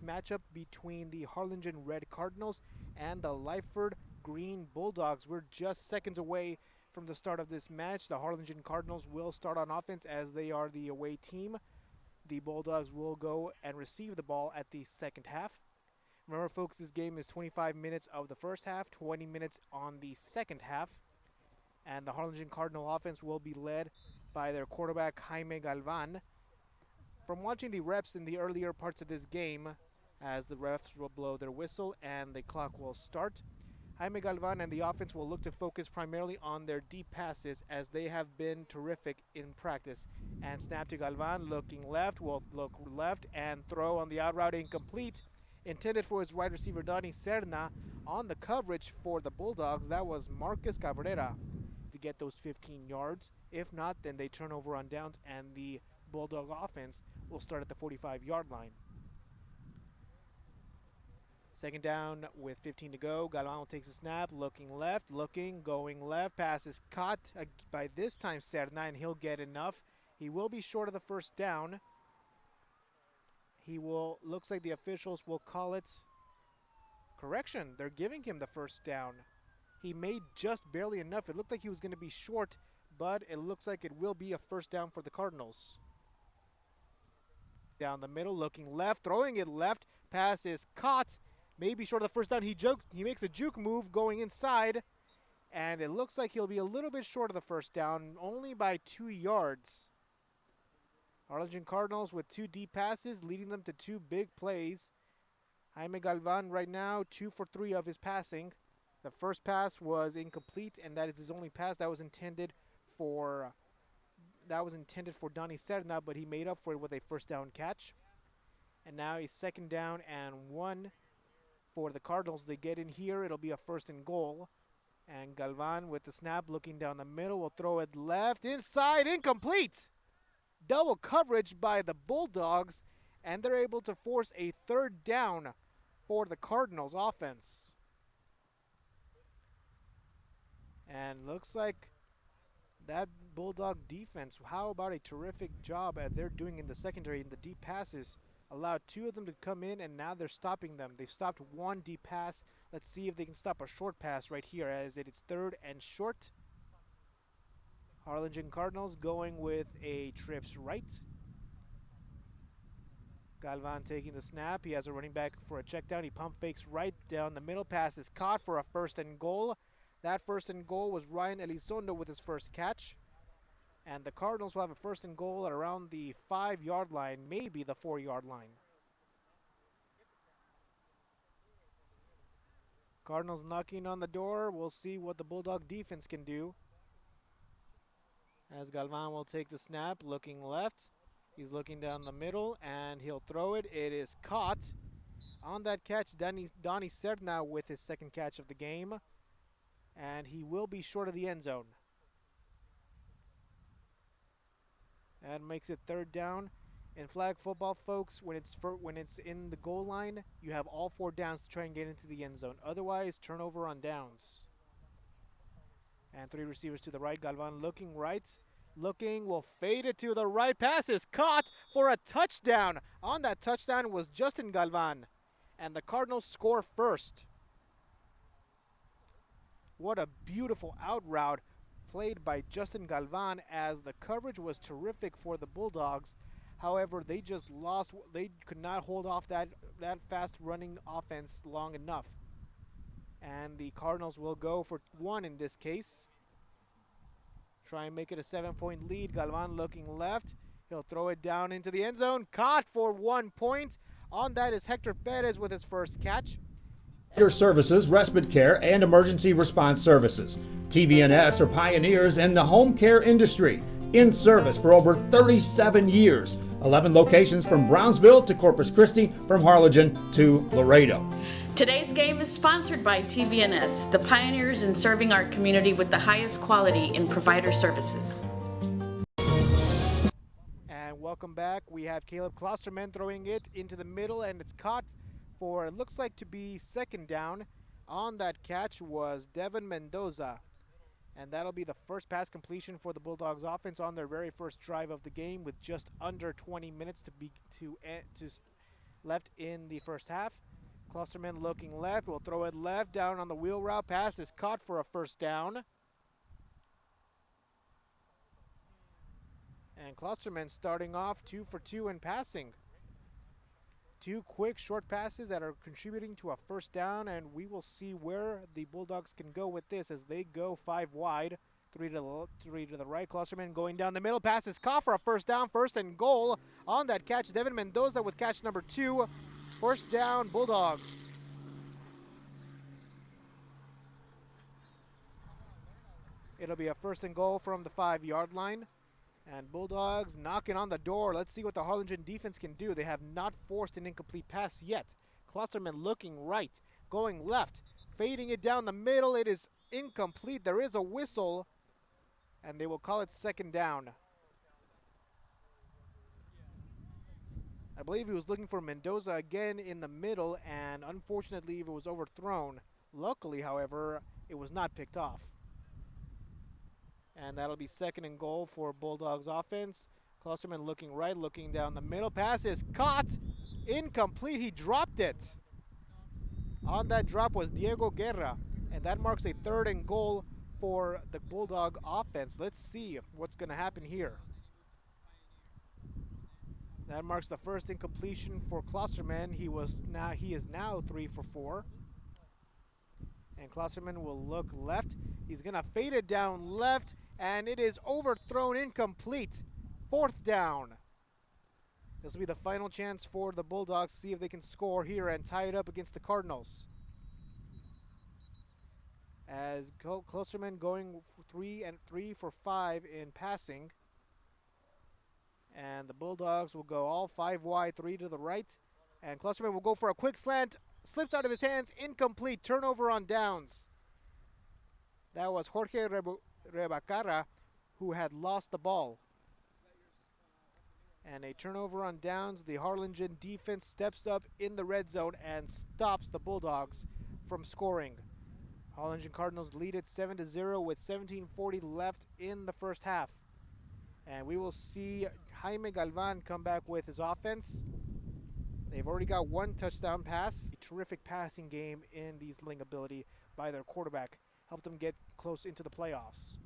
matchup between the Harlingen Red Cardinals and the Lyford Green Bulldogs. We're just seconds away from the start of this match. The Harlingen Cardinals will start on offense as they are the away team. The Bulldogs will go and receive the ball at the second half. Remember, folks, this game is 25 minutes of the first half, 20 minutes on the second half. And the Harlingen Cardinal offense will be led by their quarterback, Jaime Galvan. From watching the reps in the earlier parts of this game, as the refs will blow their whistle and the clock will start, Jaime Galvan and the offense will look to focus primarily on their deep passes as they have been terrific in practice. And snap to Galvan, looking left, will look left and throw on the out route incomplete. Intended for his wide receiver, Donny Serna. On the coverage for the Bulldogs, that was Marcus Cabrera to get those 15 yards. If not, then they turn over on downs and the Bulldog offense will start at the 45-yard line. Second down with 15 to go. Galvan takes a snap, looking left, going left. Pass is caught by this time Serna, and he'll get enough. He will be short of the first down. Looks like the officials will call it correction. They're giving him the first down. He made just barely enough. It looked like he was going to be short, but it looks like it will be a first down for the Cardinals. Down the middle, looking left, throwing it left. Pass is caught. Maybe short of the first down. He makes a juke move going inside, and it looks like he'll be a little bit short of the first down, only by 2 yards. Harlingen Cardinals with 2 deep passes, leading them to 2 big plays. Jaime Galvan right now 2 for 3 of his passing. The first pass was incomplete, and that is his only pass. That was intended for Donny Serna, but he made up for it with a first down catch. And now a second down and 1 for the Cardinals. They get in here. It'll be a first and goal. And Galvan with the snap, looking down the middle, will throw it left, inside, incomplete. Double coverage by the Bulldogs, and they're able to force a third down for the Cardinals offense. And looks like that Bulldog defense, how about a terrific job they're doing in the secondary in the deep passes. Allowed 2 of them to come in, and now they're stopping them. They've stopped 1 deep pass. Let's see if they can stop a short pass right here as it is third and short. Harlingen Cardinals going with a trips right. Galvan taking the snap. He has a running back for a check down. He pump fakes right down the middle. Pass is caught for a first and goal. That first and goal was Ryan Elizondo with his first catch. And the Cardinals will have a first and goal at around the 5-yard line, maybe the 4-yard line. Cardinals knocking on the door. We'll see what the Bulldog defense can do. As Galvan will take the snap, looking left. He's looking down the middle, and he'll throw it. It is caught. On that catch, Donny Serna with his second catch of the game. And he will be short of the end zone. And makes it third down. In flag football, folks, when it's in the goal line, you have all 4 downs to try and get into the end zone. Otherwise, turnover on downs. And 3 receivers to the right. Galvan looking right. Will fade it to the right. Pass is caught for a touchdown. On that touchdown was Justin Galvan. And the Cardinals score first. What a beautiful out route played by Justin Galvan, as the coverage was terrific for the Bulldogs. However, they just lost. They could not hold off that fast running offense long enough. And the Cardinals will go for 1 in this case. Try and make it a 7-point lead. Galvan looking left. He'll throw it down into the end zone. Caught for 1 point. On that is Hector Perez with his first catch. Services, respite care, and emergency response services. TVNS are pioneers in the home care industry, in service for over 37 years. 11 locations from Brownsville to Corpus Christi, from Harlingen to Laredo. Today's game is sponsored by TVNS, the pioneers in serving our community with the highest quality in provider services. And welcome back. We have Caleb Klosterman throwing it into the middle, and it's caught for, it looks like to be second down. On that catch was Devin Mendoza. And that'll be the first pass completion for the Bulldogs offense on their very first drive of the game, with just under 20 minutes left in the first half. Klosterman looking left, will throw it left, down on the wheel route. Pass is caught for a first down. And Klosterman starting off 2 for 2 in passing. 2 quick short passes that are contributing to a first down, and we will see where the Bulldogs can go with this as they go 5 wide. 3 to the right. Klosterman going down the middle. Pass is caught for a first down. First and goal on that catch. Devin Mendoza with catch number 2. First down, Bulldogs. It'll be a first and goal from the 5-yard line. And Bulldogs knocking on the door. Let's see what the Harlingen defense can do. They have not forced an incomplete pass yet. Klosterman looking right, going left, fading it down the middle. It is incomplete. There is a whistle, and they will call it second down. I believe he was looking for Mendoza again in the middle, and unfortunately it was overthrown. Luckily, however, it was not picked off. And that'll be second and goal for Bulldogs offense. Klosterman looking right, looking down the middle. Pass is caught. Incomplete. He dropped it. On that drop was Diego Guerra. And that marks a third and goal for the Bulldog offense. Let's see what's going to happen here. That marks the first incompletion for Klosterman. He is now 3 for 4. And Klosterman will look left. He's going to fade it down left, and it is overthrown, incomplete. Fourth down. This will be the final chance for the Bulldogs to see if they can score here and tie it up against the Cardinals. As Klosterman going 3 for 5 in passing. And the Bulldogs will go all 5 wide, 3 to the right. And Klosterman will go for a quick slant. Slips out of his hands, incomplete, turnover on downs. That was Jorge Rebacara who had lost the ball. And a turnover on downs. The Harlingen defense steps up in the red zone and stops the Bulldogs from scoring. Harlingen Cardinals lead it 7-0 with 17:40 left in the first half. And we will see Jaime Galvan come back with his offense. They've already got 1 touchdown pass. A terrific passing game in the sling ability by their quarterback. Helped them get close into the playoffs.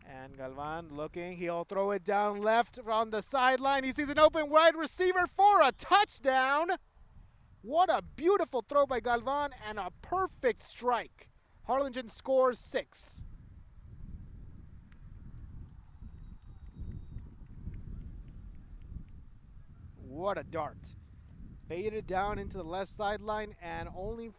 And Galvan looking. He'll throw it down left on the sideline. He sees an open wide receiver for a touchdown. What a beautiful throw by Galvan and a perfect strike. Harlingen scores 6. What a dart. Faded down into the left sideline and only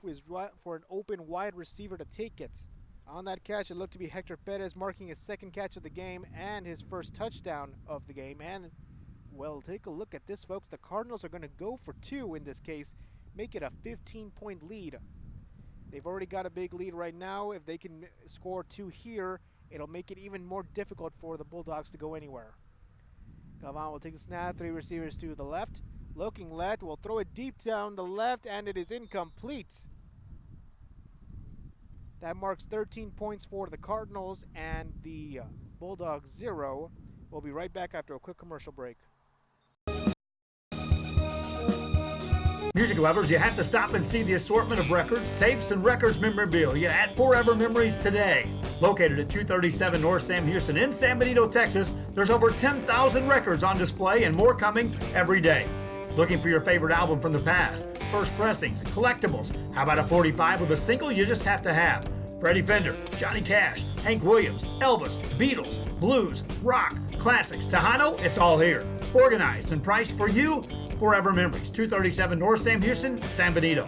for an open wide receiver to take it. On that catch, it looked to be Hector Perez marking his second catch of the game and his first touchdown of the game. And, well, take a look at this, folks. The Cardinals are going to go for 2 in this case, make it a 15-point lead. They've already got a big lead right now. If they can score 2 here, it'll make it even more difficult for the Bulldogs to go anywhere. Galvan will take the snap, 3 receivers to the left. Looking left, will throw it deep down the left, and it is incomplete. That marks 13 points for the Cardinals, and the Bulldogs 0. We'll be right back after a quick commercial break. Music lovers, you have to stop and see the assortment of records, tapes, and records memorabilia at Forever Memories today. Located at 237 North Sam Houston in San Benito, Texas, there's over 10,000 records on display and more coming every day. Looking for your favorite album from the past, first pressings, collectibles? How about a 45 with a single you just have to have? Freddie Fender, Johnny Cash, Hank Williams, Elvis, Beatles, blues, rock, classics, Tejano, it's all here. Organized and priced for you. Forever Memories, 237 North Sam Houston, San Benito.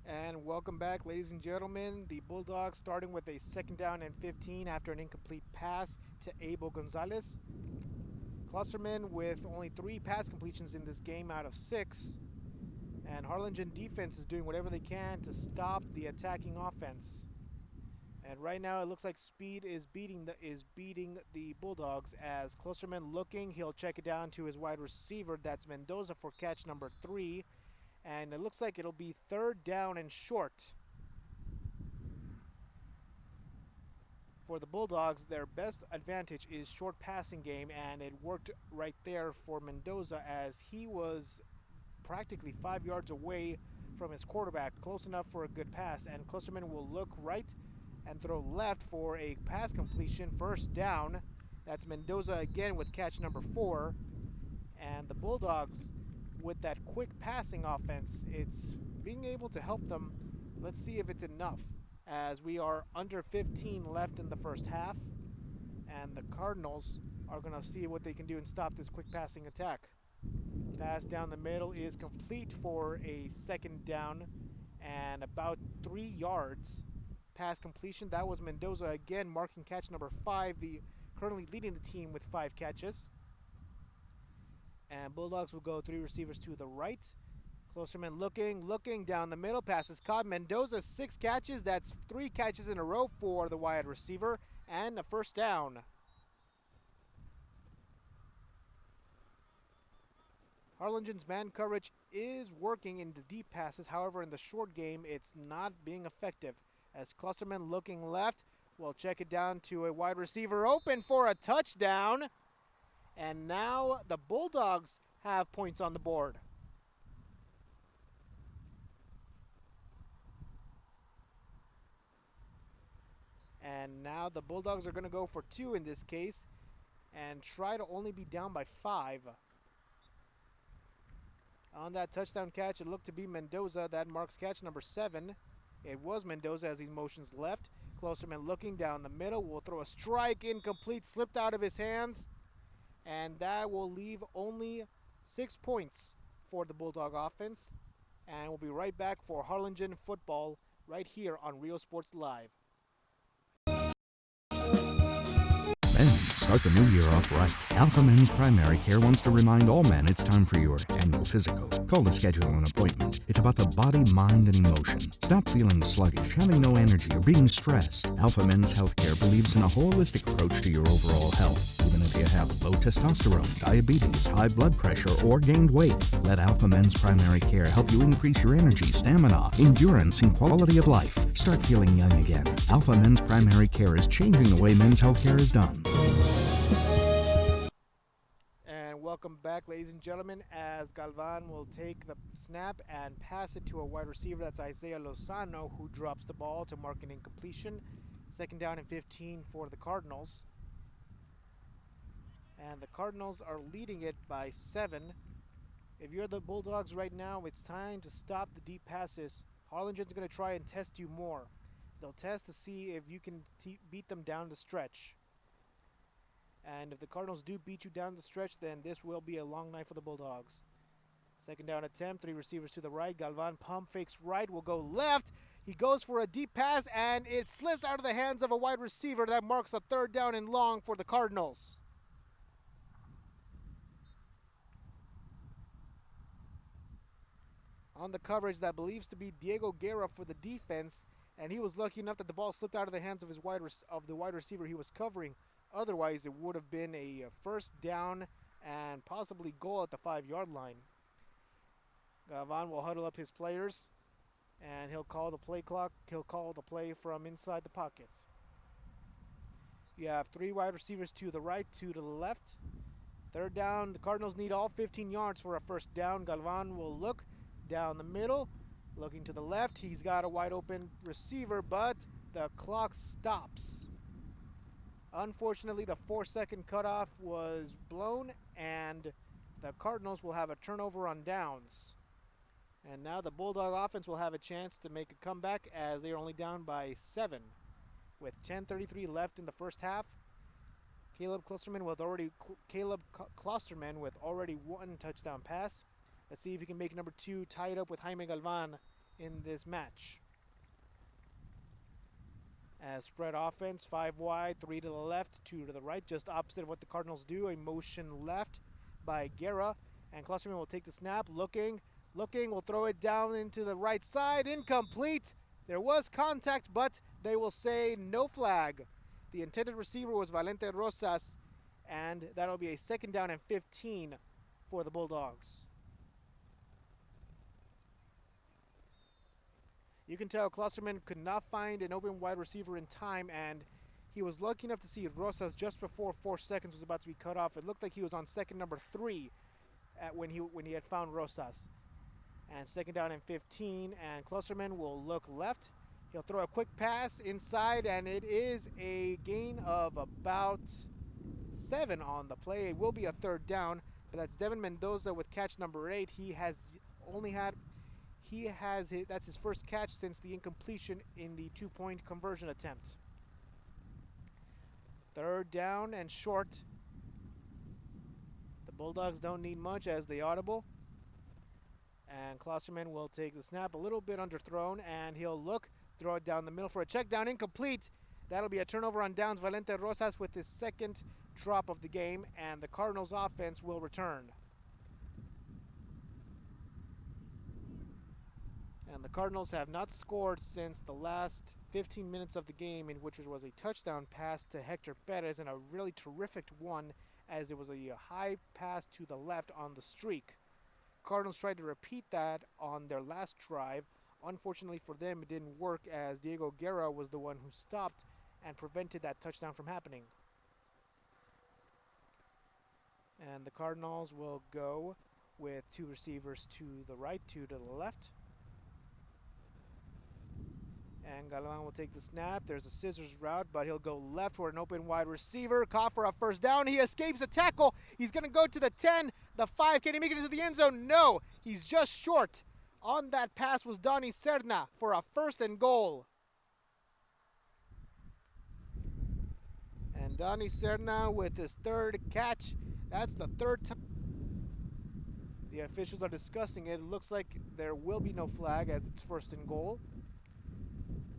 And welcome back, ladies and gentlemen. The Bulldogs starting with a 2nd down and 15 after an incomplete pass to Abel Gonzalez. Klosterman with only 3 pass completions in this game out of 6. And Harlingen defense is doing whatever they can to stop the attacking offense. And right now it looks like speed is beating the Bulldogs as Klosterman looking. He'll check it down to his wide receiver. That's Mendoza for catch number 3. And it looks like it'll be 3rd down and short. For the Bulldogs, their best advantage is short passing game, and it worked right there for Mendoza as he was practically 5 yards away from his quarterback, close enough for a good pass. And Klosterman will look right and throw left for a pass completion, first down. That's Mendoza again with catch number 4. And the Bulldogs, with that quick passing offense, it's being able to help them. Let's see if it's enough, as we are under 15 left in the first half, and the Cardinals are going to see what they can do and stop this quick passing attack. Pass down the middle is complete for a second down and about 3 yards. Pass completion, that was Mendoza again marking catch number 5, currently leading the team with 5 catches. And Bulldogs will go 3 receivers to the right. Klosterman looking down the middle. Pass is caught. Mendoza 6 catches. That's 3 catches in a row for the wide receiver and a first down. Harlingen's man coverage is working in the deep passes. However, in the short game, it's not being effective. As Klosterman looking left, will check it down to a wide receiver open for a touchdown. And now the Bulldogs have points on the board. And now the Bulldogs are going to go for 2 in this case and try to only be down by 5. On that touchdown catch, it looked to be Mendoza. That marks catch number 7. It was Mendoza as he motions left. Klosterman looking down the middle. Will throw a strike, incomplete, slipped out of his hands. And that will leave only 6 points for the Bulldog offense. And we'll be right back for Harlingen football right here on Rio Sports Live. Start the new year off right. Alpha Men's Primary Care wants to remind all men it's time for your annual physical. Call to schedule an appointment. It's about the body, mind, and emotion. Stop feeling sluggish, having no energy, or being stressed. Alpha Men's Healthcare believes in a holistic approach to your overall health. Even if you have low testosterone, diabetes, high blood pressure, or gained weight, let Alpha Men's Primary Care help you increase your energy, stamina, endurance, and quality of life. Start feeling young again. Alpha Men's Primary Care is changing the way men's healthcare is done. And welcome back, ladies and gentlemen, as Galvan will take the snap and pass it to a wide receiver. That's Isaiah Lozano, who drops the ball to mark an incompletion. Second down and 15 for the Cardinals. And the Cardinals are leading it by 7. If you're the Bulldogs right now, it's time to stop the deep passes. Harlingen's going to try and test you more. They'll test to see if you can beat them down the stretch. And if the Cardinals do beat you down the stretch, then this will be a long night for the Bulldogs. Second down attempt, 3 receivers to the right. Galvan pump fakes right, will go left. He goes for a deep pass, and it slips out of the hands of a wide receiver. That marks a third down and long for the Cardinals. On the coverage, that believes to be Diego Guerra for the defense, and he was lucky enough that the ball slipped out of the hands of the wide receiver he was covering. Otherwise, it would have been a first down and possibly goal at the 5-yard line. Galvan will huddle up his players, and he'll call the play clock. He'll call the play from inside the pockets. You have 3 wide receivers to the right, 2 to the left. Third down, the Cardinals need all 15 yards for a first down. Galvan will look down the middle, looking to the left. He's got a wide open receiver, but the clock stops. Unfortunately, the 4-second cutoff was blown, and the Cardinals will have a turnover on downs. And now the Bulldog offense will have a chance to make a comeback as they are only down by 7. With 10:33 left in the first half, Caleb Klosterman with already 1 touchdown pass. Let's see if he can make number 2 tied up with Jaime Galvan in this match. As spread offense, 5 wide, 3 to the left, 2 to the right, just opposite of what the Cardinals do. A motion left by Guerra, and Klosterman will take the snap, looking, will throw it down into the right side, incomplete. There was contact, but they will say no flag. The intended receiver was Valente Rosas, and that'll be a second down and 15 for the Bulldogs. You can tell Klosterman could not find an open wide receiver in time, and He was lucky enough to see Rosas just before 4 seconds was about to be cut off. It looked like he was on second number 3 when he had found Rosas. And second down and 15, and Klosterman will look left. He'll throw a quick pass inside, and it is a gain of about 7 on the play. It will be a third down, but that's Devin Mendoza with catch number 8. That's his first catch since the incompletion in the 2-point conversion attempt. Third down and short. The Bulldogs don't need much as they audible. And Klosterman will take the snap, a little bit underthrown, and he'll look, throw it down the middle for a check down, incomplete. That'll be a turnover on downs. Valente Rosas with his second drop of the game, and the Cardinals offense will return. And the Cardinals have not scored since the last 15 minutes of the game, in which was a touchdown pass to Hector Perez, and a really terrific one, as it was a high pass to the left on the streak. Cardinals tried to repeat that on their last drive. Unfortunately for them, it didn't work, as Diego Guerra was the one who stopped and prevented that touchdown from happening. And the Cardinals will go with 2 receivers to the right, 2 to the left. And Galvan will take the snap. There's a scissors route, but he'll go left for an open wide receiver. Caught for a first down. He escapes a tackle. He's going to go to the 10, the 5. Can he make it into the end zone? No. He's just short. On that pass was Donny Serna for a first and goal. And Donny Serna with his third catch. That's the third time. The officials are discussing it. It looks like there will be no flag as it's first and goal.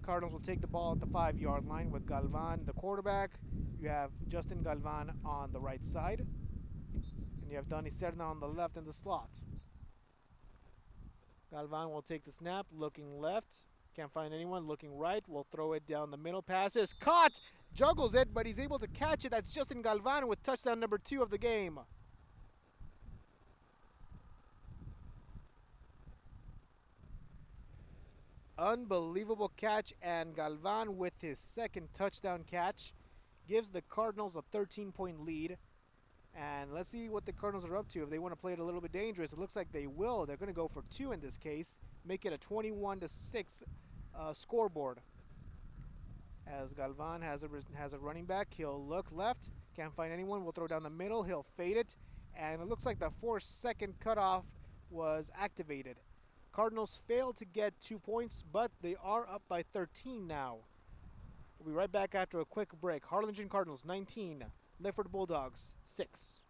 Cardinals will take the ball at the 5-yard line with Galvan, the quarterback. You have Justin Galvan on the right side. And you have Donny Serna on the left in the slot. Galvan will take the snap, looking left. Can't find anyone. Looking right. Will throw it down the middle. Pass is caught. Juggles it, but he's able to catch it. That's Justin Galvan with touchdown number 2 of the game. Unbelievable catch, and Galvan with his second touchdown catch gives the Cardinals a 13-point lead. And let's see what the Cardinals are up to. If they want to play it a little bit dangerous, it looks like they will. They're going to go for 2 in this case, make it a 21-6 scoreboard. As Galvan has a running back, he'll look left, can't find anyone, will throw down the middle, he'll fade it, and it looks like the 4-second cutoff was activated. Cardinals failed to get 2 points, but they are up by 13 now. We'll be right back after a quick break. Harlingen Cardinals 19, Lyford Bulldogs 6.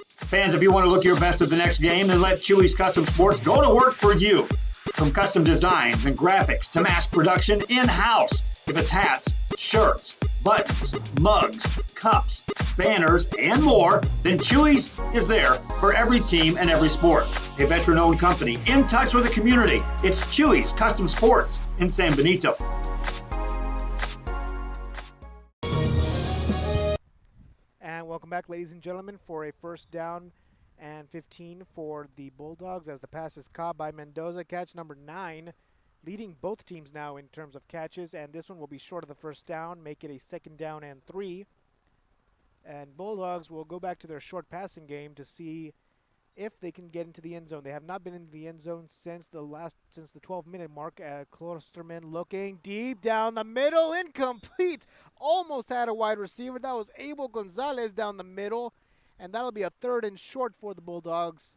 Fans, if you want to look your best at the next game, then let Chewy's Custom Sports go to work for you. From custom designs and graphics to mass production in-house. If it's hats, shirts, buttons, mugs, cups, banners, and more, then Chewy's is there for every team and every sport. A veteran-owned company in touch with the community. It's Chewy's Custom Sports in San Benito. And welcome back, ladies and gentlemen, for a first down and 15 for the Bulldogs as the pass is caught by Mendoza. Catch number 9, leading both teams now in terms of catches, and this one will be short of the first down, make it a second down and 3. And Bulldogs will go back to their short passing game to see if they can get into the end zone. They have not been in the end zone since the 12-minute mark. Klosterman looking deep down the middle, incomplete. Almost had a wide receiver. That was Abel Gonzalez down the middle, and that'll be a third and short for the Bulldogs.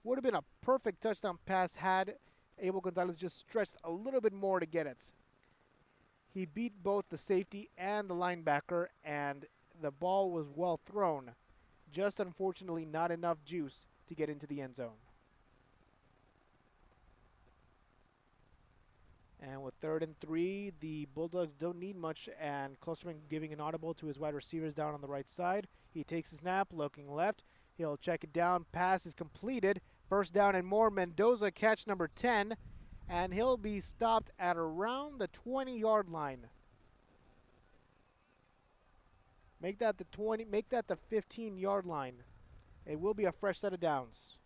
Would have been a perfect touchdown pass had Abel Gonzalez just stretched a little bit more to get it. He beat both the safety and the linebacker, and the ball was well thrown. Just unfortunately not enough juice to get into the end zone. And with 3rd and 3, the Bulldogs don't need much, and Klosterman giving an audible to his wide receivers down on the right side. He takes a snap, looking left. He'll check it down. Pass is completed. First down and more. Mendoza catch number 10, and he'll be stopped at around the 20-yard line. Make that the 20. Make that the 15-yard line. It will be a fresh set of downs.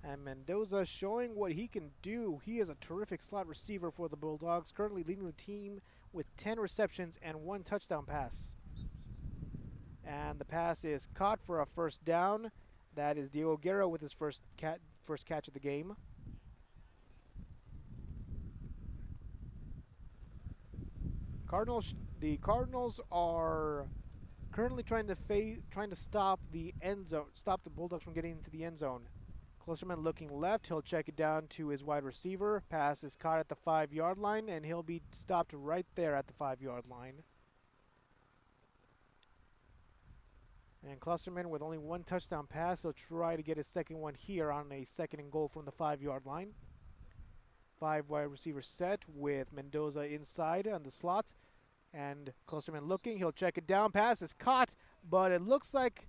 And Mendoza showing what he can do. He is a terrific slot receiver for the Bulldogs, currently leading the team with 10 receptions and 1 touchdown pass. And the pass is caught for a first down. That is Diego Guerra with his first catch of the game. The Cardinals are currently trying to stop the end zone, stop the Bulldogs from getting into the end zone. Klosterman looking left, he'll check it down to his wide receiver. Pass is caught at the 5-yard line, and he'll be stopped right there at the 5-yard line. And Klosterman with only 1 touchdown pass, he'll try to get his second one here on a 2nd and goal from the 5-yard line. 5 wide receiver set with Mendoza inside on the slot. And Klosterman looking, he'll check it down. Pass is caught, but it looks like,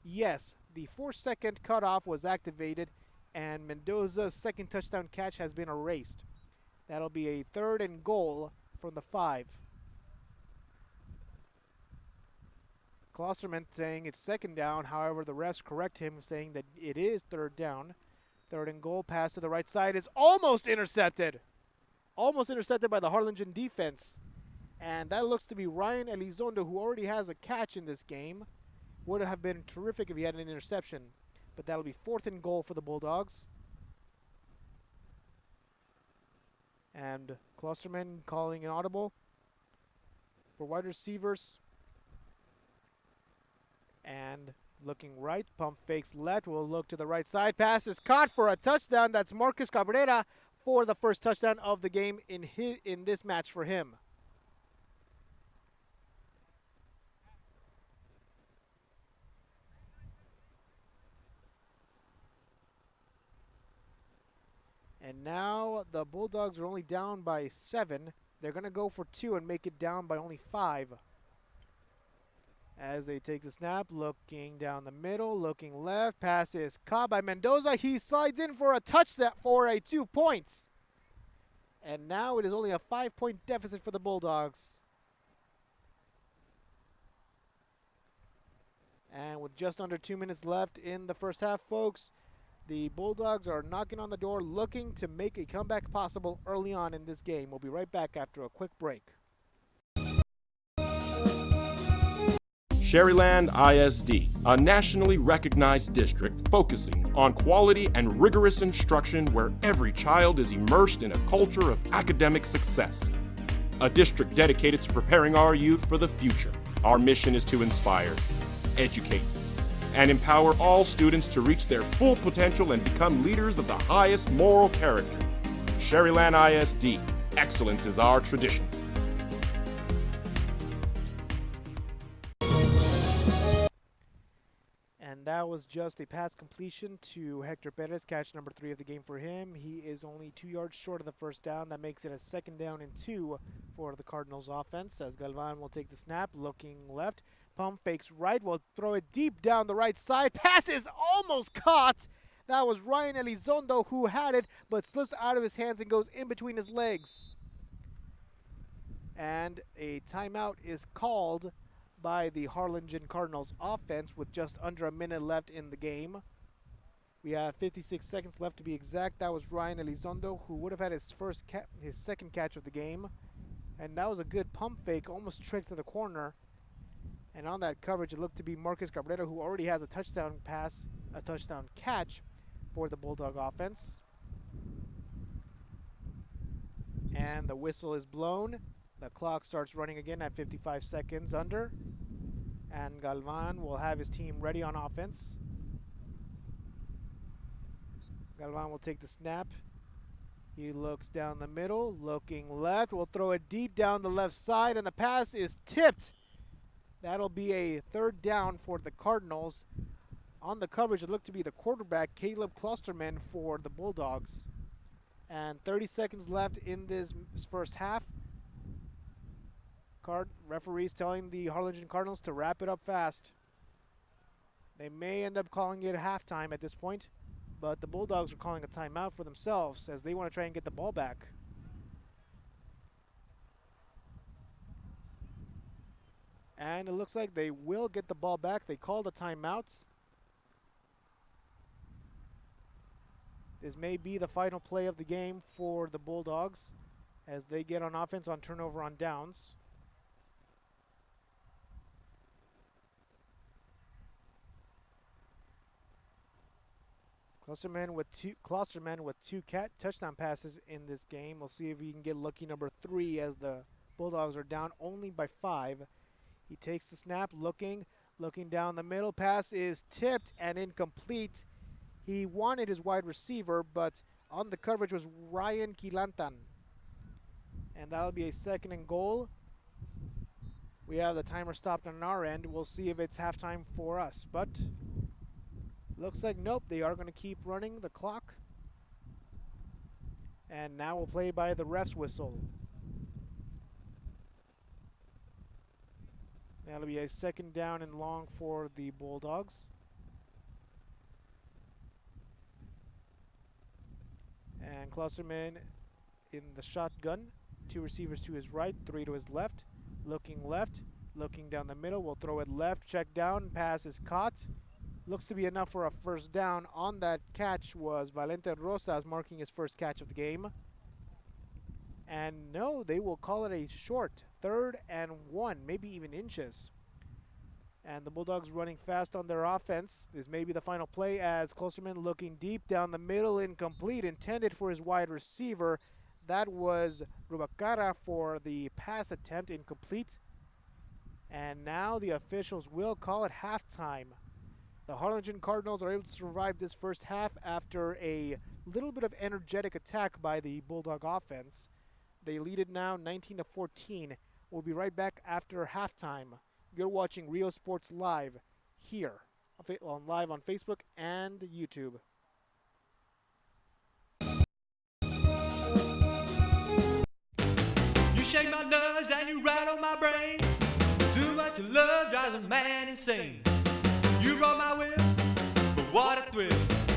yes, the 4-second cutoff was activated, and Mendoza's second touchdown catch has been erased. That'll be a 3rd and goal from the 5. Klosterman saying it's 2nd down. However, the refs correct him, saying that it is 3rd down. 3rd and goal, pass to the right side is almost intercepted. Almost intercepted by the Harlingen defense. And that looks to be Ryan Elizondo, who already has a catch in this game. Would have been terrific if he had an interception. But that'll be 4th and goal for the Bulldogs. And Klosterman calling an audible for wide receivers. And looking right, pump fakes left, will look to the right side. Pass is caught for a touchdown. That's Marcus Cabrera for the first touchdown of the game in this match for him. And now the Bulldogs are only down by 7. They're going to go for 2 and make it down by only 5. As they take the snap, looking down the middle, looking left. Pass is caught by Mendoza. He slides in for a touchdown for a 2 points. And now it is only a 5-point deficit for the Bulldogs. And with just under 2 minutes left in the first half, folks, the Bulldogs are knocking on the door, looking to make a comeback possible early on in this game. We'll be right back after a quick break. Sherryland ISD, a nationally recognized district focusing on quality and rigorous instruction where every child is immersed in a culture of academic success. A district dedicated to preparing our youth for the future. Our mission is to inspire, educate, and empower all students to reach their full potential and become leaders of the highest moral character. Sherryland ISD, excellence is our tradition. And that was just a pass completion to Hector Perez, catch number 3 of the game for him. He is only 2 yards short of the first down. That makes it a 2nd down and 2 for the Cardinals offense, as Galvan will take the snap, looking left. Pump fakes right, will throw it deep down the right side. Pass is almost caught. That was Ryan Elizondo who had it, but slips out of his hands and goes in between his legs. And a timeout is called by the Harlingen Cardinals offense with just under a minute left in the game. We have 56 seconds left to be exact. That was Ryan Elizondo, who would have had his second catch of the game. And that was a good pump fake, almost straight to the corner. And on that coverage, it looked to be Marcus Cabrera, who already has a touchdown catch for the Bulldog offense. And the whistle is blown. The clock starts running again at 55 seconds under. And Galvan will have his team ready on offense. Galvan will take the snap. He looks down the middle, looking left. Will throw it deep down the left side, and the pass is tipped. That'll be a 3rd down for the Cardinals. On the coverage, it looked to be the quarterback, Caleb Klosterman, for the Bulldogs. And 30 seconds left in this first half. Referees telling the Harlingen Cardinals to wrap it up fast. They may end up calling it halftime at this point, but the Bulldogs are calling a timeout for themselves as they want to try and get the ball back. And it looks like they will get the ball back. They called a timeout. This may be the final play of the game for the Bulldogs as they get on offense on turnover on downs. Klosterman with two touchdown passes in this game. We'll see if he can get lucky number 3 as the Bulldogs are down only by 5. He takes the snap, looking down the middle. Pass is tipped and incomplete. He wanted his wide receiver, but on the coverage was Ryan Quilantan. And that'll be a 2nd and goal. We have the timer stopped on our end. We'll see if it's halftime for us. But looks like nope, they are going to keep running the clock. And now we'll play by the ref's whistle. That'll be a 2nd down and long for the Bulldogs. And Klosterman in the shotgun. 2 receivers to his right, 3 to his left. Looking down the middle. We'll throw it left, check down, pass is caught. Looks to be enough for a 1st down. On that catch was Valente Rosas, marking his 1st catch of the game. And no, they will call it a short 3rd and 1, maybe even inches. And the Bulldogs running fast on their offense. This may be the final play as Klosterman looking deep down the middle, incomplete, intended for his wide receiver. That was Rubacara for the pass attempt, incomplete. And now the officials will call it halftime. The Harlingen Cardinals are able to survive this first half after a little bit of energetic attack by the Bulldog offense. They lead it now 19-14. We'll be right back after halftime. You're watching Rio Sports Live here, live on Facebook and YouTube. You shake my nerves and you rattle my brain. Too much love drives a man insane. You roll my whip, but what a thrill.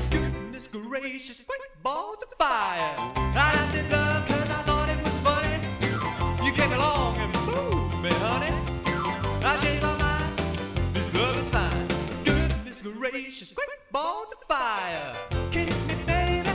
Goodness gracious, quick balls of fire. I did love cause I thought it was funny. You came along and moved me, honey. I changed my mind, this love is fine. Goodness gracious, quick balls of fire. Kiss me, baby.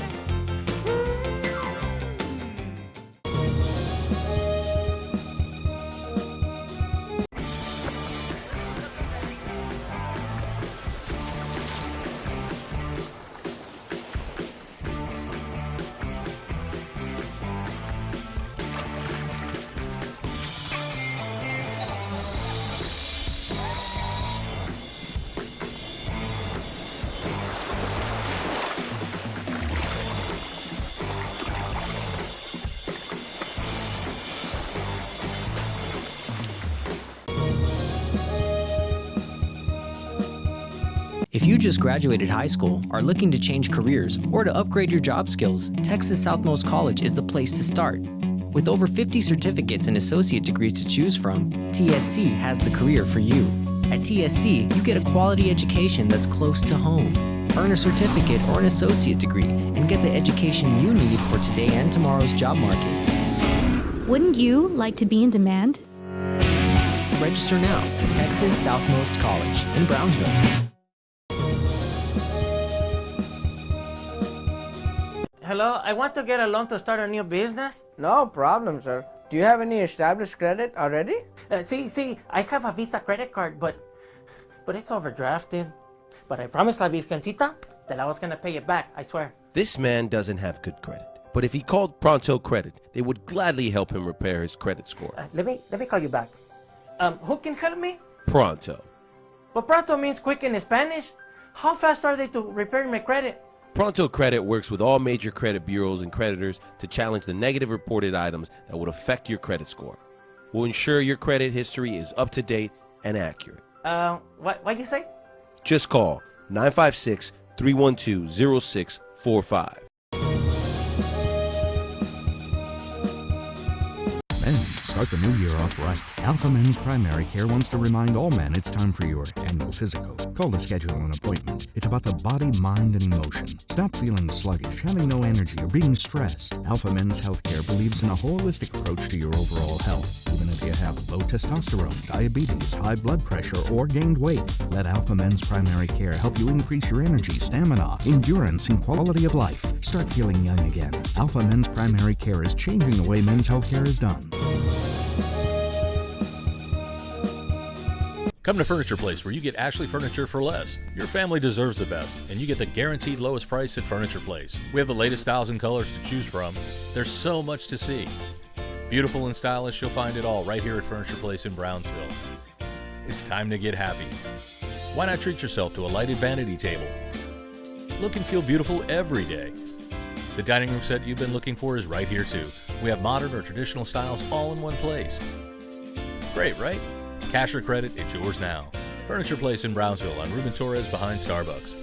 If you just graduated high school, are looking to change careers, or to upgrade your job skills, Texas Southmost College is the place to start. With over 50 certificates and associate degrees to choose from, TSC has the career for you. At TSC, you get a quality education that's close to home. Earn a certificate or an associate degree and get the education you need for today and tomorrow's job market. Wouldn't you like to be in demand? Register now at Texas Southmost College in Brownsville. Hello, I want to get a loan to start a new business. No problem, sir. Do you have any established credit already? See, I have a Visa credit card, but it's overdrafted. But I promised La Virgencita that I was going to pay it back, I swear. This man doesn't have good credit. But if he called Pronto Credit, they would gladly help him repair his credit score. Let me call you back. Who can help me? Pronto. But pronto means quick in Spanish. How fast are they to repair my credit? Pronto Credit works with all major credit bureaus and creditors to challenge the negative reported items that would affect your credit score. We'll ensure your credit history is up to date and accurate. What'd you say? Just call 956-312-0645. Men start Start the new year off right. Alpha Men's Primary Care wants to remind all men it's time for your annual physical. Call to schedule an appointment. It's about the body, mind, and emotion. Stop feeling sluggish, having no energy, or being stressed. Alpha Men's Healthcare believes in a holistic approach to your overall health. Even if you have low testosterone, diabetes, high blood pressure, or gained weight, let Alpha Men's Primary Care help you increase your energy, stamina, endurance, and quality of life. Start feeling young again. Alpha Men's Primary Care is changing the way men's healthcare is done. Come to Furniture Place, where you get Ashley furniture for less. Your family deserves the best, and you get the guaranteed lowest price at Furniture Place. We have the latest styles and colors to choose from. There's so much to see. Beautiful and stylish, you'll find it all right here at Furniture Place in Brownsville. It's time to get happy. Why not treat yourself to a lighted vanity table? Look and feel beautiful every day. The dining room set you've been looking for is right here too. We have modern or traditional styles all in one place. Great, right? Cash or credit, it's yours now. Furniture Place in Brownsville on Ruben Torres behind Starbucks.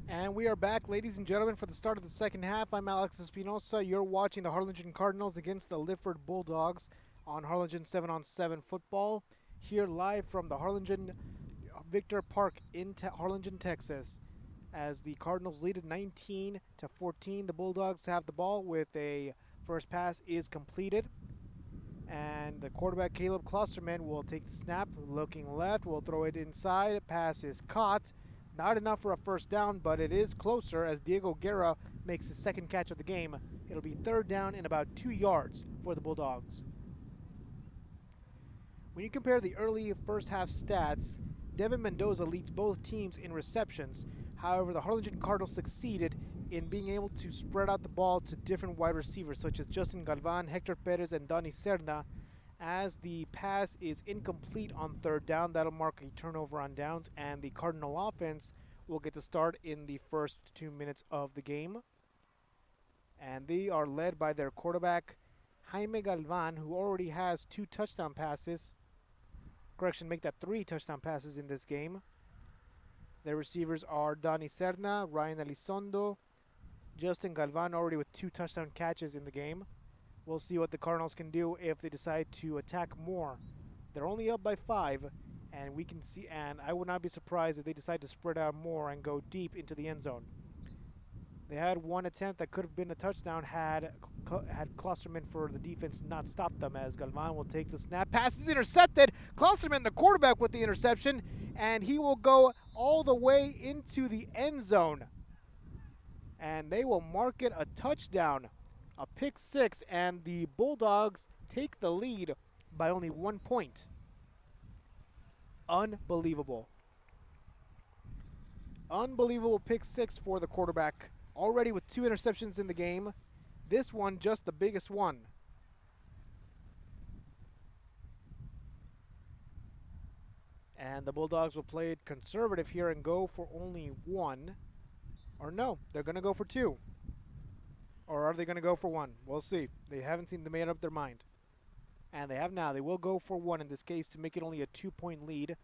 And we are back, ladies and gentlemen, for the start of the second half. I'm Alex Espinosa. You're watching the Harlingen Cardinals against the Lyford Bulldogs on Harlingen 7-on-7 football. Here live from the Harlingen Victor Park in Harlingen, Texas. As the Cardinals lead at 19-14, the Bulldogs have the ball with a first pass is completed. And the quarterback, Caleb Klosterman, will take the snap, looking left, will throw it inside. Pass is caught. Not enough for a first down, but it is closer as Diego Guerra makes his second catch of the game. It'll be third down and about 2 yards for the Bulldogs. When you compare the early first half stats, Devin Mendoza leads both teams in receptions. However, the Harlingen Cardinals succeeded in being able to spread out the ball to different wide receivers such as Justin Galvan, Hector Perez, and Donny Serna. As the pass is incomplete on third down, that'll mark a turnover on downs, and the Cardinal offense will get to start in the first 2 minutes of the game. And they are led by their quarterback, Jaime Galvan, who already has 2 touchdown passes. Correction, make that 3 touchdown passes in this game. Their receivers are Donny Serna, Ryan Elizondo, Justin Galvan, already with 2 touchdown catches in the game. We'll see what the Cardinals can do if they decide to attack more. They're only up by 5, and we can see. And I would not be surprised if they decide to spread out more and go deep into the end zone. They had one attempt that could have been a touchdown had Klosterman for the defense not stopped them, as Galvan will take the snap. Pass is intercepted. Klosterman, the quarterback, with the interception, and he will go all the way into the end zone. And they will mark it a touchdown, a pick 6, and the Bulldogs take the lead by only 1 point. Unbelievable. Unbelievable pick 6 for the quarterback. Already with 2 interceptions in the game. This one just the biggest one. And the Bulldogs will play it conservative here and go for only 1. Or no, they're going to go for 2. Or are they going to go for 1? We'll see. They haven't seen them made up their mind. And they have now. They will go for 1 in this case to make it only a 2-point lead.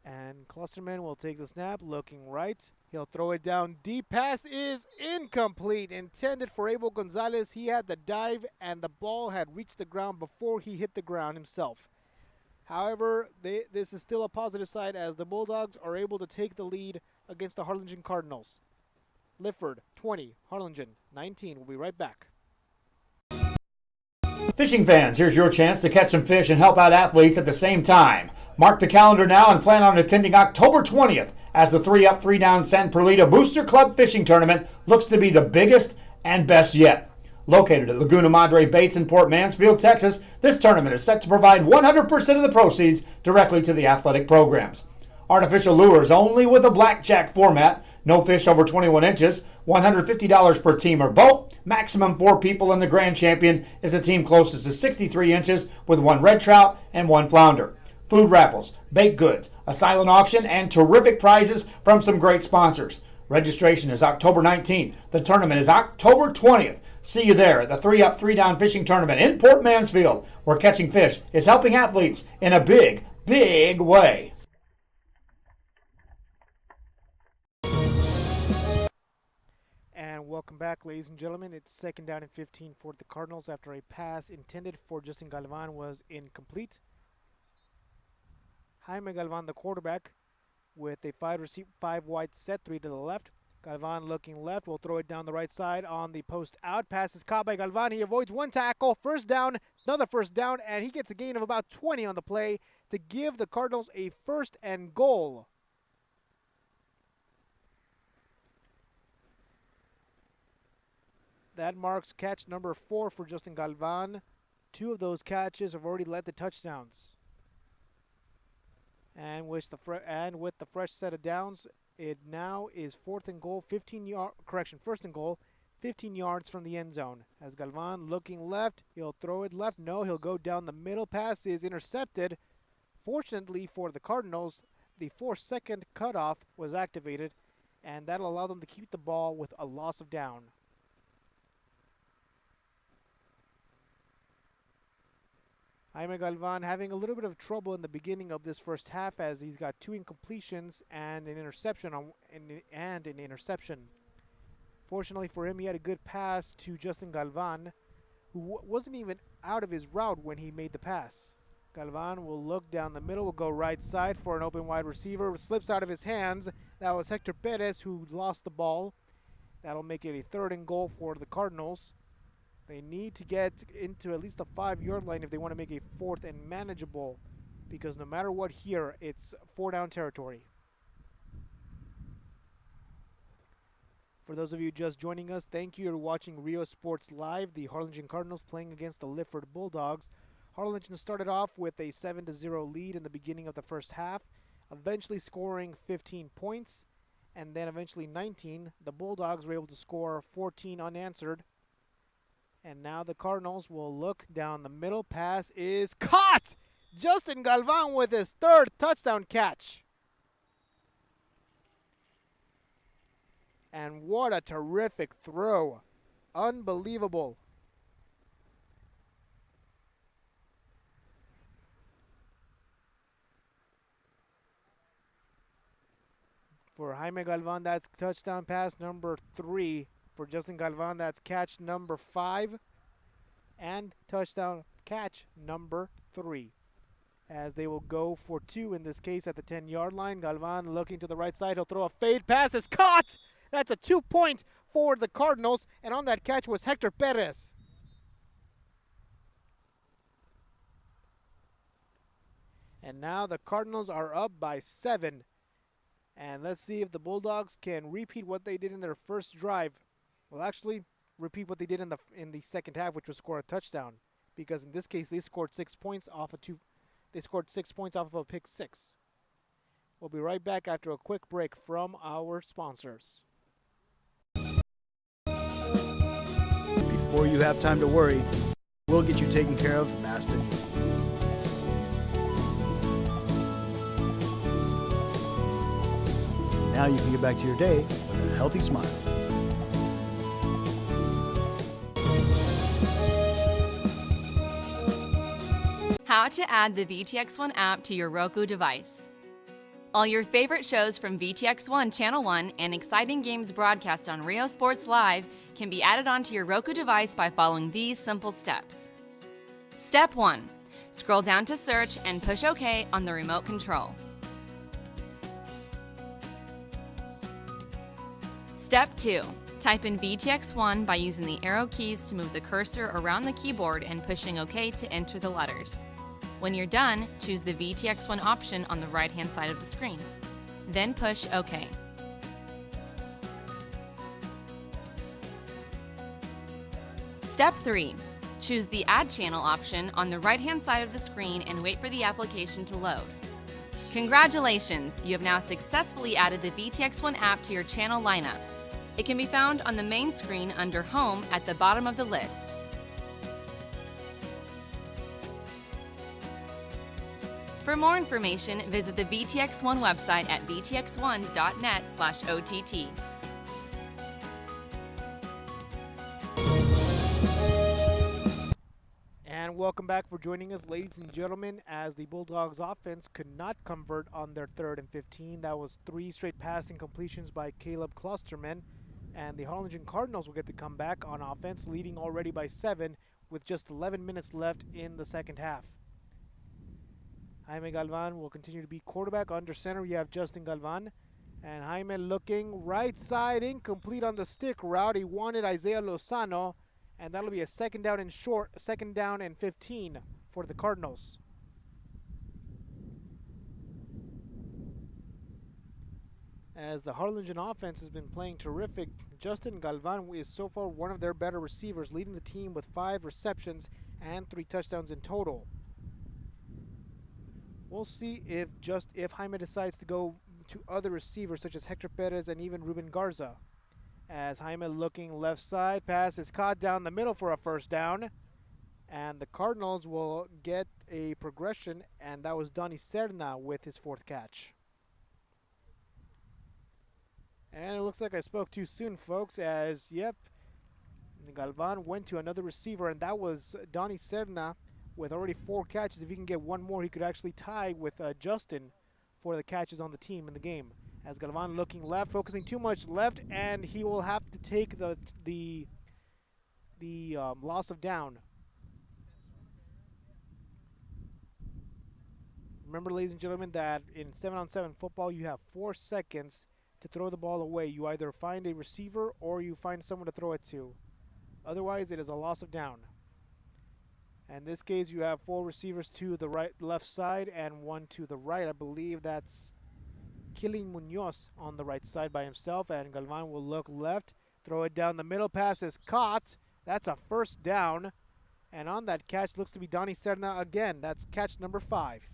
And Klosterman will take the snap, looking right. He'll throw it down deep. Pass is incomplete. Intended for Abel Gonzalez. He had the dive, and the ball had reached the ground before he hit the ground himself. However, this is still a positive side as the Bulldogs are able to take the lead against the Harlingen Cardinals. Lyford 20, Harlingen 19. We'll be right back. Fishing fans, here's your chance to catch some fish and help out athletes at the same time. Mark the calendar now and plan on attending October 20th as the 3-Up, 3-Down San Perlita Booster Club Fishing Tournament looks to be the biggest and best yet. Located at Laguna Madre Baits in Port Mansfield, Texas, this tournament is set to provide 100% of the proceeds directly to the athletic programs. Artificial lures only with a blackjack format, no fish over 21 inches, $150 per team or boat, maximum 4 people, and the grand champion is a team closest to 63 inches with 1 red trout and 1 flounder. Food raffles, baked goods, a silent auction, and terrific prizes from some great sponsors. Registration is October 19th. The tournament is October 20th. See you there at the 3-Up, 3-Down Fishing Tournament in Port Mansfield, where catching fish is helping athletes in a big, big way. welcome back, ladies and gentlemen. It's second down and 15 for the Cardinals after a pass intended for Justin Galvan was incomplete. Jaime Galvan, the quarterback, with a five wide set, 3 to the left. Galvan looking left, will throw it down the right side on the post out. Pass is caught by Galvan. He avoids one tackle, first down, another first down, and he gets a gain of about 20 on the play to give the Cardinals a first and goal. That marks catch number 4 for Justin Galvan. 2 of those catches have already led to touchdowns. And with the fresh set of downs, it now is first and goal, 15 yards from the end zone. As Galvan looking left, he'll throw it left. No, he'll go down the middle. Pass is intercepted. Fortunately for the Cardinals, the 4-second cutoff was activated, and that'll allow them to keep the ball with a loss of down. Jaime Galvan having a little bit of trouble in the beginning of this first half as he's got 2 incompletions and an interception. Fortunately for him, he had a good pass to Justin Galvan, who wasn't even out of his route when he made the pass. Galvan will look down the middle, will go right side for an open wide receiver, slips out of his hands. That was Hector Perez who lost the ball. That'll make it a 3rd and goal for the Cardinals. They need to get into at least the 5-yard line if they want to make a 4th and manageable, because no matter what here, it's 4-down territory. For those of you just joining us, thank you for watching Rio Sports Live. The Harlingen Cardinals playing against the Lyford Bulldogs. Harlingen started off with a 7-0 lead in the beginning of the first half, eventually scoring 15 points, and then eventually 19. The Bulldogs were able to score 14 unanswered. And now the Cardinals will look down the middle. Pass is caught! Justin Galvan with his 3rd touchdown catch. And what a terrific throw. Unbelievable. For Jaime Galvan, that's touchdown pass number 3. For Justin Galvan, that's catch number 5 and touchdown catch number 3. As they will go for 2 in this case at the 10-yard line. Galvan looking to the right side. He'll throw a fade pass. It's caught. That's a 2-point for the Cardinals. And on that catch was Hector Perez. And now the Cardinals are up by 7. And let's see if the Bulldogs can repeat what they did in their first drive. Well, actually, repeat what they did in the second half, which was score a touchdown. Because in this case, they scored 6 points off of a pick 6. We'll be right back after a quick break from our sponsors. Before you have time to worry, we'll get you taken care of fast and easy. Now you can get back to your day with a healthy smile. How to add the VTX1 app to your Roku device. All your favorite shows from VTX1 Channel 1 and exciting games broadcast on Rio Sports Live can be added onto your Roku device by following these simple steps. Step 1. Scroll down to search and push OK on the remote control. Step 2. Type in VTX1 by using the arrow keys to move the cursor around the keyboard and pushing OK to enter the letters. When you're done, choose the VTX1 option on the right-hand side of the screen. Then push OK. Step 3. Choose the Add Channel option on the right-hand side of the screen and wait for the application to load. Congratulations! You have now successfully added the VTX1 app to your channel lineup. It can be found on the main screen under Home at the bottom of the list. For more information, visit the VTX1 website at vtx1.net/OTT. And welcome back for joining us, ladies and gentlemen, as the Bulldogs offense could not convert on their 3rd and 15. That was 3 straight passing completions by Caleb Klosterman. And the Harlingen Cardinals will get to come back on offense, leading already by 7 with just 11 minutes left in the second half. Jaime Galvan will continue to be quarterback. Under center, you have Justin Galvan. And Jaime looking right side, incomplete on the stick route. He wanted Isaiah Lozano, and that'll be a second down and 15 for the Cardinals. As the Harlingen offense has been playing terrific, Justin Galvan is so far one of their better receivers, leading the team with 5 receptions and 3 touchdowns in total. We'll see if Jaime decides to go to other receivers such as Hector Perez and even Ruben Garza. As Jaime looking left side, pass is caught down the middle for a first down. And the Cardinals will get a progression, and that was Donny Serna with his 4th catch. And it looks like I spoke too soon, folks, as, Galvan went to another receiver, and that was Donny Serna with already 4 catches. If he can get one more, he could actually tie with Justin for the catches on the team in the game. As Galvan looking left, focusing too much left, and he will have to take the loss of down. Remember, ladies and gentlemen, that in 7-on-7 football, you have 4 seconds to throw the ball away. You either find a receiver or you find someone to throw it to. Otherwise, it is a loss of down. In this case, you have 4 receivers to the left side and 1 to the right. I believe that's Killing Munoz on the right side by himself, and Galvan will look left, throw it down the middle. Pass is caught. That's a first down. And on that catch looks to be Donny Serna again. That's catch number 5.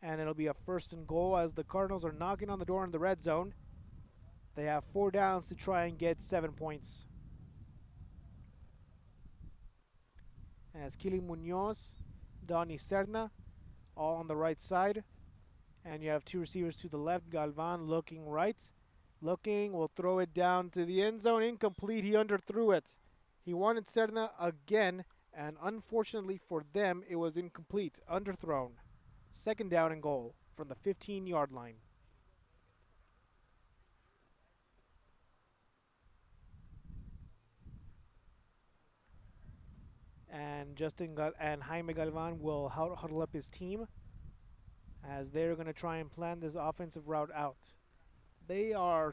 And it'll be a 1st and goal as the Cardinals are knocking on the door in the red zone. They have 4 downs to try and get 7 points. As Killing Munoz, Donny Serna, all on the right side. And you have 2 receivers to the left. Galvan looking right. Will throw it down to the end zone. Incomplete. He underthrew it. He wanted Serna again, and unfortunately for them, it was incomplete. Underthrown. 2nd down and goal from the 15-yard line. And Jaime Galvan will huddle up his team as they're going to try and plan this offensive route out. They are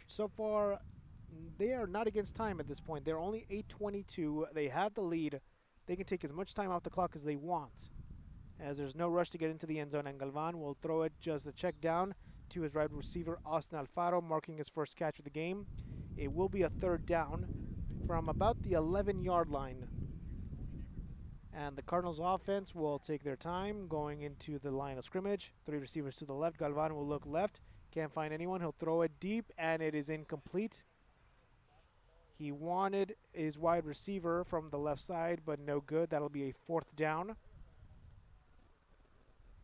not against time at this point. They're only 8:22. They have the lead. They can take as much time off the clock as they want, as there's no rush to get into the end zone. And Galvan will throw it just a check down to his right receiver, Austin Alfaro, marking his 1st catch of the game. It will be a 3rd down from about the 11-yard line. And the Cardinals offense will take their time going into the line of scrimmage. 3 receivers to the left. Galvan will look left. Can't find anyone. He'll throw it deep, and it is incomplete. He wanted his wide receiver from the left side, but no good. That'll be a 4th down.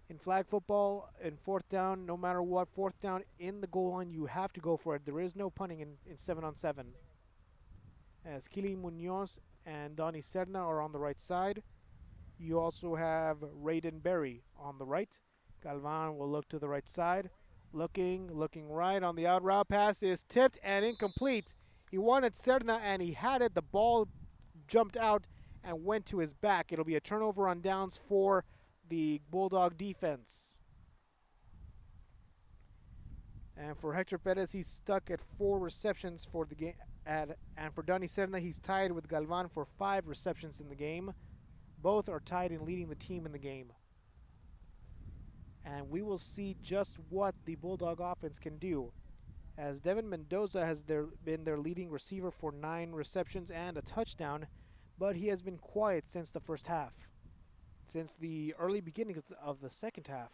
In flag football, in 4th down, no matter what, 4th down in the goal line, you have to go for it. There is no punting in 7-on-7. As Kili Munoz and Donny Serna are on the right side. You also have Raiden Berry on the right. Galvan will look to the right side. Looking right on the out route. Pass is tipped and incomplete. He wanted Serna and he had it. The ball jumped out and went to his back. It'll be a turnover on downs for the Bulldog defense. And for Hector Perez, he's stuck at 4 receptions for the game. And for Donny Serna, he's tied with Galvan for 5 receptions in the game. Both are tied in leading the team in the game. And we will see just what the Bulldog offense can do, as Devin Mendoza has been their leading receiver for 9 receptions and a touchdown, but he has been quiet since the first half, since the early beginnings of the second half.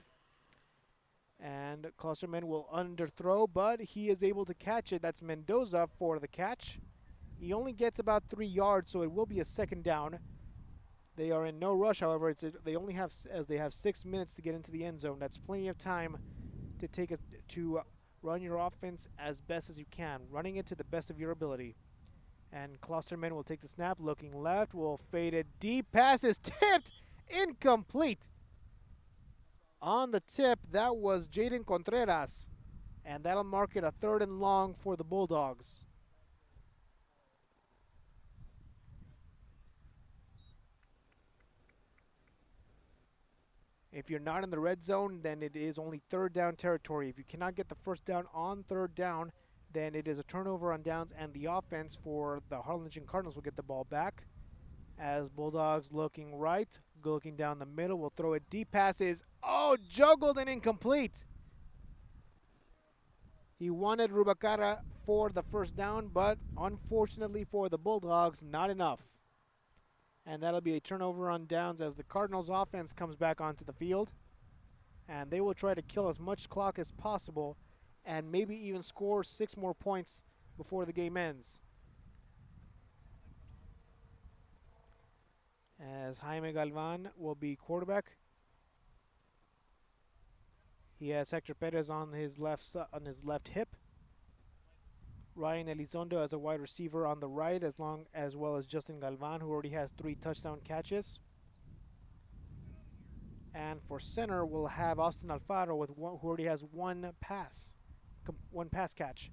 And Klosterman will underthrow, but he is able to catch it. That's Mendoza for the catch. He only gets about 3 yards, so it will be a 2nd down. They are in no rush, however. They have 6 minutes to get into the end zone. That's plenty of time to run your offense as best as you can, running it to the best of your ability. And Klosterman will take the snap, looking left, will fade it deep. Pass is tipped, incomplete. On the tip, that was Jaden Contreras, And that'll mark it a 3rd and long for the Bulldogs. If you're not in the red zone, then it is only 3rd down territory. If you cannot get the first down on 3rd down, then it is a turnover on downs, and the offense for the Harlingen Cardinals will get the ball back. As Bulldogs looking right, looking down the middle, will throw it deep. Passes, juggled and incomplete. He wanted Rubacara for the first down, but unfortunately for the Bulldogs, not enough. And that'll be a turnover on downs as the Cardinals offense comes back onto the field. And they will try to kill as much clock as possible and maybe even score 6 more points before the game ends. As Jaime Galvan will be quarterback. He has Hector Perez on his left hip. Ryan Elizondo as a wide receiver on the right, as well as Justin Galvan, who already has 3 touchdown catches. And for center, we'll have Austin Alfaro who already has one pass catch.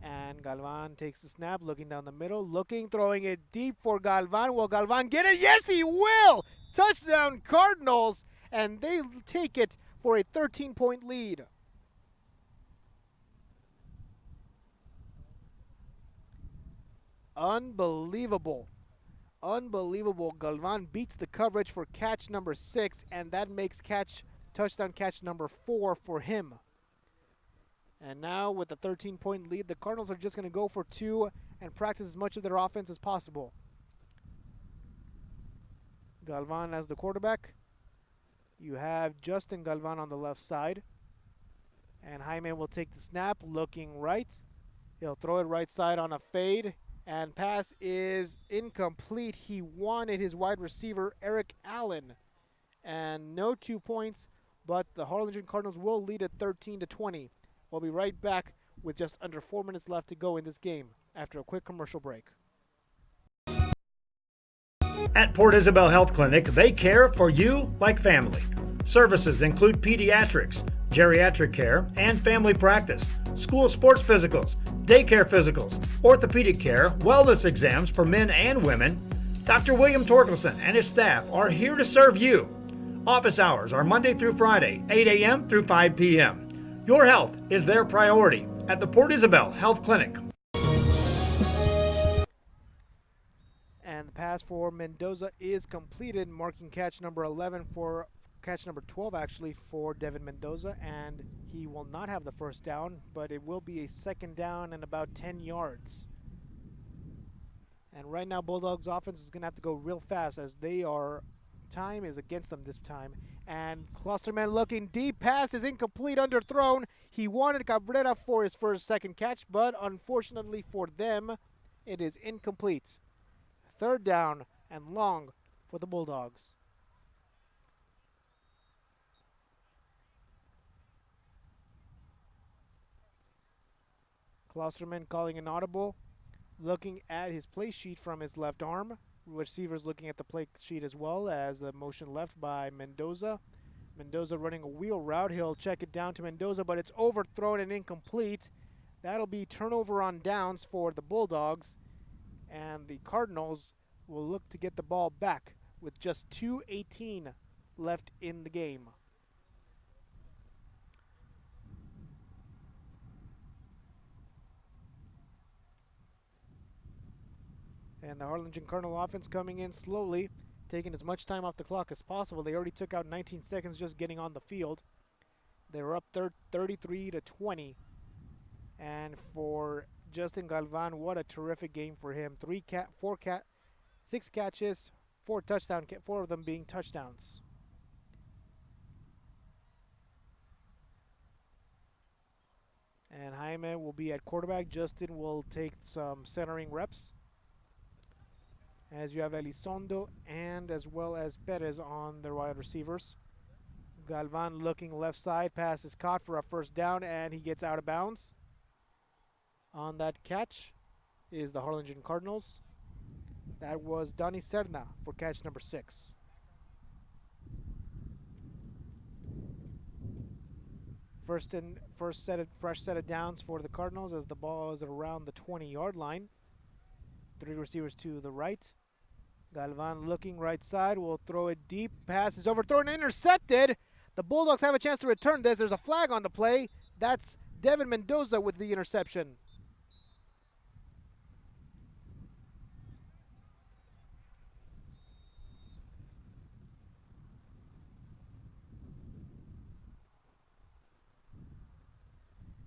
And Galvan takes the snap, looking down the middle, throwing it deep for Galvan. Will Galvan get it? Yes, he will! Touchdown Cardinals, and they take it for a 13-point lead. Unbelievable. Galvan beats the coverage for catch number 6, and that makes touchdown catch number 4 for him. And now with the 13-point lead, the Cardinals are just going to go for 2 and practice as much of their offense as possible. Galvan as the quarterback. You have Justin Galvan on the left side. And Jaime will take the snap, looking right. He'll throw it right side on a fade. And pass is incomplete. He wanted his wide receiver, Eric Allen. And no 2 points, but the Harlingen Cardinals will lead at 13-20. We'll be right back with just under 4 minutes left to go in this game after a quick commercial break. At Port Isabel Health Clinic, they care for you like family. Services include pediatrics, geriatric care, and family practice, school sports physicals, daycare physicals, orthopedic care, wellness exams for men and women. Dr. William Torkelson and his staff are here to serve you. Office hours are Monday through Friday, 8 a.m. through 5 p.m. Your health is their priority at the Port Isabel Health Clinic. And the pass for Mendoza is completed, marking catch number 11 for catch number 12 actually for Devin Mendoza, and he will not have the first down, but it will be a 2nd down and about 10 yards. And right now Bulldogs offense is going to have to go real fast as time is against them this time. And Klosterman looking deep, pass is incomplete, underthrown. He wanted Cabrera for his second catch, but unfortunately for them, it is incomplete. 3rd down and long for the Bulldogs. Klosterman calling an audible, looking at his play sheet from his left arm. Receivers looking at the play sheet as well as the motion left by Mendoza. Mendoza running a wheel route. He'll check it down to Mendoza, but it's overthrown and incomplete. That'll be turnover on downs for the Bulldogs. And the Cardinals will look to get the ball back with just 2:18 left in the game. And the Harlingen Cardinal offense coming in slowly, taking as much time off the clock as possible. They already took out 19 seconds just getting on the field. They were up 33-20. And for Justin Galvan, what a terrific game for him. 6 catches, 4 of them being touchdowns. And Jaime will be at quarterback. Justin will take some centering reps, as you have Elizondo and as well as Perez on the wide receivers. Galvan looking left side, pass is caught for a first down, and he gets out of bounds. On that catch is the Harlingen Cardinals. That was Donny Serna for catch number 6. Fresh set of downs for the Cardinals as the ball is around the 20-yard line. 3 receivers to the right. Galvan looking right side, will throw it deep. Pass is overthrown and intercepted. The Bulldogs have a chance to return this. There's a flag on the play. That's Devin Mendoza with the interception.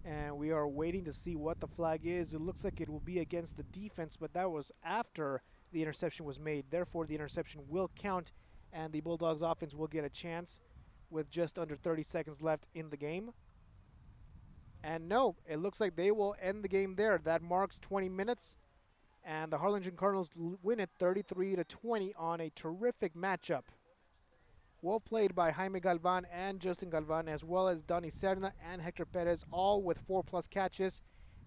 And we are waiting to see what the flag is. It looks like it will be against the defense, but that was after the interception was made. Therefore, the interception will count, and the Bulldogs offense will get a chance with just under 30 seconds left in the game. And no, it looks like they will end the game there. That marks 20 minutes, and the Harlingen Cardinals win it 33-20 on a terrific matchup. Well played by Jaime Galvan and Justin Galvan, as well as Donny Serna and Hector Perez, all with 4+ catches,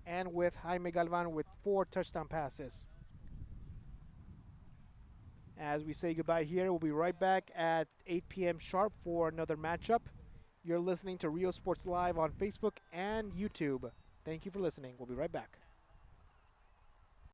and with Jaime Galvan with 4 touchdown passes. As we say goodbye here, we'll be right back at 8 p.m. sharp for another matchup. You're listening to Rio Sports Live on Facebook and YouTube. Thank you for listening. We'll be right back.